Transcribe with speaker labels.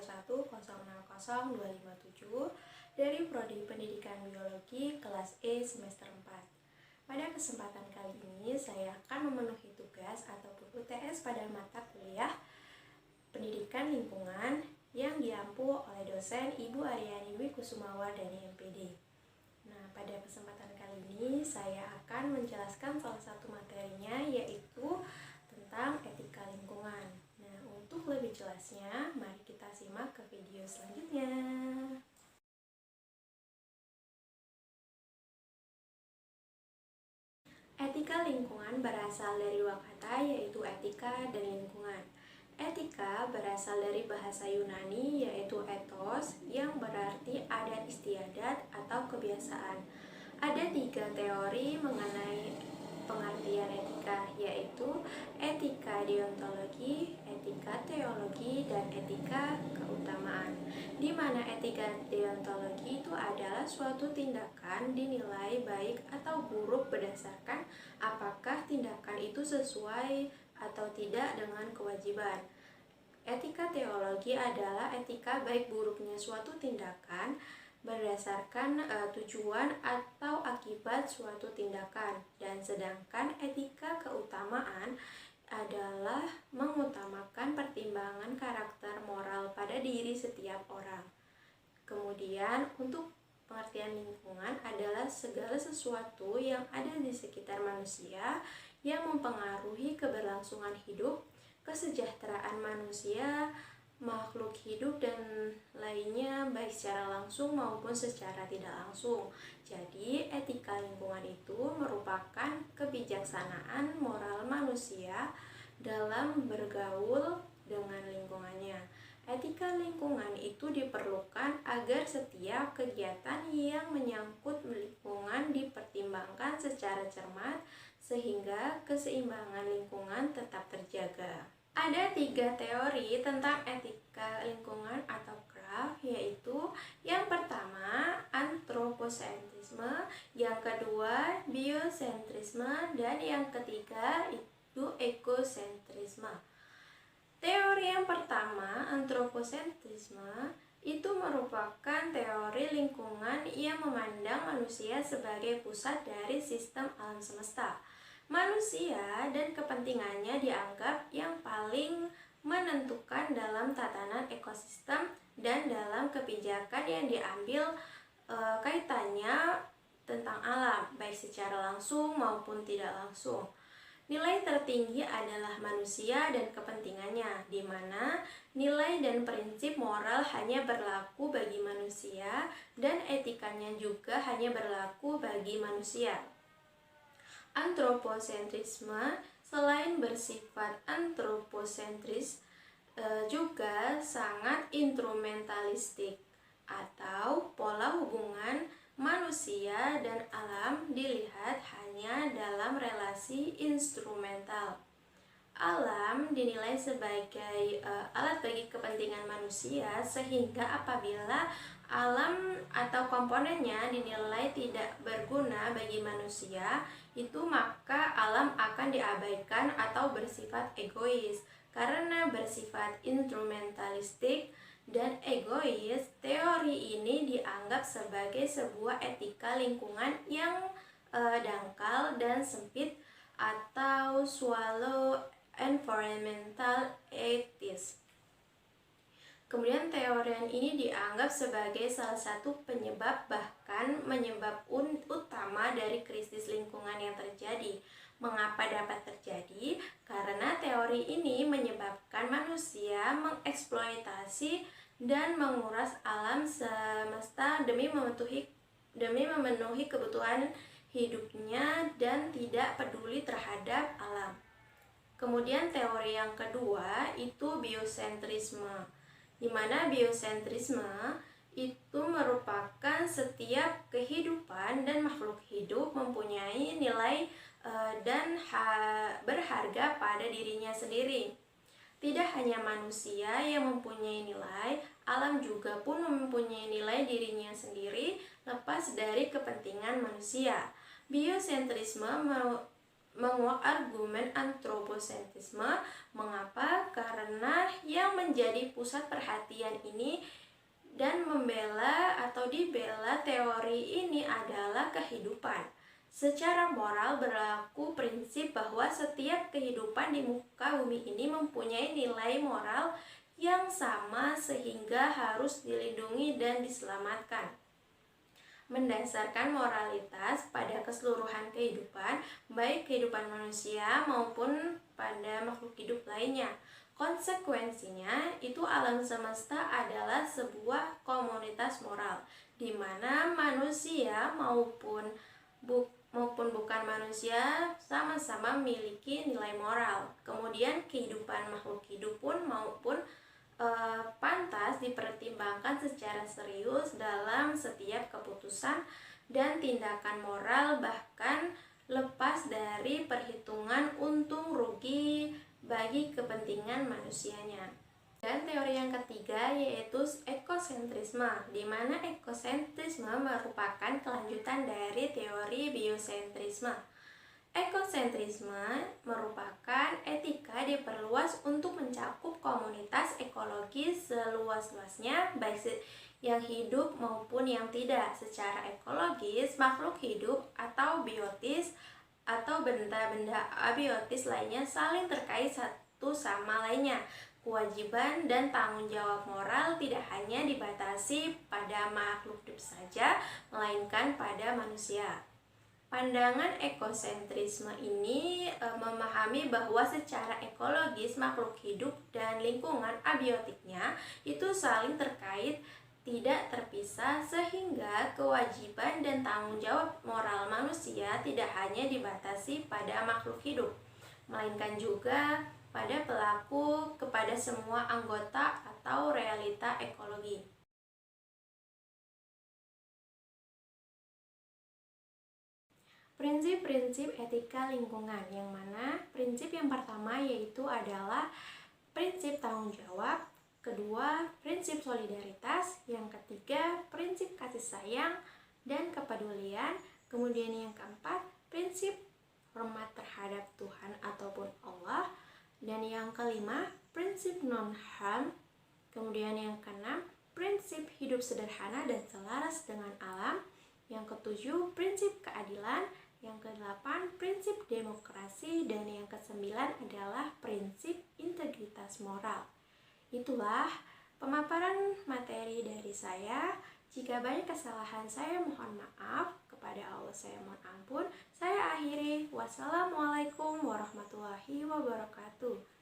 Speaker 1: 101000257 dari Prodi Pendidikan Biologi kelas E semester 4. Pada kesempatan kali ini saya akan memenuhi tugas ataupun UTS pada mata kuliah Pendidikan Lingkungan yang diampu oleh dosen Ibu Aryani Wikusumawardhani MPD. Nah, pada kesempatan kali ini saya akan menjelaskan salah satu materinya, yaitu tentang etika lingkungan. Nah, untuk lebih jelasnya, mari kita simak ke video selanjutnya. Etika lingkungan berasal dari dua kata, yaitu etika dan lingkungan. Etika berasal dari bahasa Yunani, yaitu ethos, yang berarti adat istiadat atau kebiasaan. Ada 3 teori mengenai pengertian etika, yaitu etika deontologi, etika teologi, dan etika keutamaan. Di mana etika deontologi itu adalah suatu tindakan dinilai baik atau buruk berdasarkan apakah tindakan itu sesuai atau tidak dengan kewajiban. Etika teologi adalah etika baik buruknya suatu tindakan berdasarkan tujuan atau akibat suatu tindakan, dan sedangkan etika keutamaan adalah mengutamakan pertimbangan karakter moral pada diri setiap orang. Kemudian untuk pengertian lingkungan adalah segala sesuatu yang ada di sekitar manusia yang mempengaruhi keberlangsungan hidup, kesejahteraan manusia, makhluk hidup, dan lainnya baik secara langsung maupun secara tidak langsung. Jadi etika lingkungan itu merupakan kebijaksanaan moral manusia dalam bergaul dengan lingkungannya. Etika lingkungan itu diperlukan agar setiap kegiatan yang menyangkut lingkungan dipertimbangkan secara cermat sehingga keseimbangan lingkungan tetap terjaga. Ada 3 teori tentang etika lingkungan atau CRAF, yaitu yang pertama antroposentrisme, yang kedua biosentrisme, dan yang ketiga itu ekosentrisme. Teori yang pertama, antroposentrisme, itu merupakan teori lingkungan yang memandang manusia sebagai pusat dari sistem alam semesta. Manusia dan kepentingannya dianggap yang paling menentukan dalam tatanan ekosistem dan dalam kebijakan yang diambil kaitannya tentang alam, baik secara langsung maupun tidak langsung. Nilai tertinggi adalah manusia dan kepentingannya, di mana nilai dan prinsip moral hanya berlaku bagi manusia dan etikanya juga hanya berlaku bagi manusia. Antroposentrisme selain bersifat antroposentris juga sangat instrumentalistik, atau pola hubungan manusia dan alam dilihat hanya dalam relasi instrumental. Alam dinilai sebagai alat bagi kepentingan manusia, sehingga apabila alam atau komponennya dinilai tidak berguna bagi manusia, itu maka alam akan diabaikan atau bersifat egois. Karena bersifat instrumentalistik dan egois, teori ini dianggap sebagai sebuah etika lingkungan yang dangkal dan sempit, atau shallow environmental ethics. Kemudian teori ini dianggap sebagai salah satu penyebab, bahkan penyebab utama dari krisis lingkungan yang terjadi. Mengapa dapat terjadi? Karena teori ini menyebabkan manusia mengeksploitasi dan menguras alam semesta demi memenuhi kebutuhan hidupnya dan tidak peduli terhadap alam. Kemudian teori yang kedua itu biosentrisme, di mana biosentrisme itu merupakan setiap kehidupan dan makhluk hidup mempunyai nilai dan berharga pada dirinya sendiri. Tidak hanya manusia yang mempunyai nilai, alam juga pun mempunyai nilai dirinya sendiri lepas dari kepentingan manusia. Biosentrisme menguak argumen antroposentrisme. Mengapa? Karena yang menjadi pusat perhatian ini dan membela atau dibela teori ini adalah kehidupan. Secara moral berlaku prinsip bahwa setiap kehidupan di muka bumi ini mempunyai nilai moral yang sama sehingga harus dilindungi dan diselamatkan. Mendasarkan moralitas pada keseluruhan kehidupan, baik kehidupan manusia maupun pada makhluk hidup lainnya. Konsekuensinya, itu alam semesta adalah sebuah komunitas moral, di mana manusia maupun bukan manusia sama-sama memiliki nilai moral. Kemudian kehidupan makhluk hidup pun maupun pantas dipertimbangkan secara serius dalam setiap keputusan dan tindakan moral, bahkan lepas dari perhitungan untung rugi bagi kepentingan manusianya. Dan teori yang ketiga yaitu ekosentrisme, di mana ekosentrisme merupakan kelanjutan dari teori biosentrisme. Ekosentrisme merupakan etika diperluas untuk mencakup komunitas ekologis seluas-luasnya, baik yang hidup maupun yang tidak. Secara ekologis, makhluk hidup atau biotis atau benda-benda abiotis lainnya saling terkait satu sama lainnya. Kewajiban dan tanggung jawab moral tidak hanya dibatasi pada makhluk hidup saja, melainkan pada manusia. Pandangan ekosentrisme ini memahami bahwa secara ekologis makhluk hidup dan lingkungan abiotiknya itu saling terkait, tidak terpisah, sehingga kewajiban dan tanggung jawab moral manusia tidak hanya dibatasi pada makhluk hidup, melainkan juga pada pelaku, kepada semua anggota atau realita ekologi. Prinsip-prinsip etika lingkungan, yang mana prinsip yang pertama yaitu adalah prinsip tanggung jawab, kedua prinsip solidaritas, yang ketiga prinsip kasih sayang dan kepedulian, kemudian yang keempat prinsip hormat terhadap Tuhan ataupun Allah, dan yang kelima prinsip non-harm, kemudian yang keenam prinsip hidup sederhana dan selaras dengan alam, yang ketujuh prinsip keadilan, yang kedelapan prinsip demokrasi, dan yang kesembilan adalah prinsip integritas moral. Itulah pemaparan materi dari saya. Jika banyak kesalahan saya mohon maaf, kepada Allah saya mohon ampun. Saya akhiri. Wassalamualaikum warahmatullahi wabarakatuh.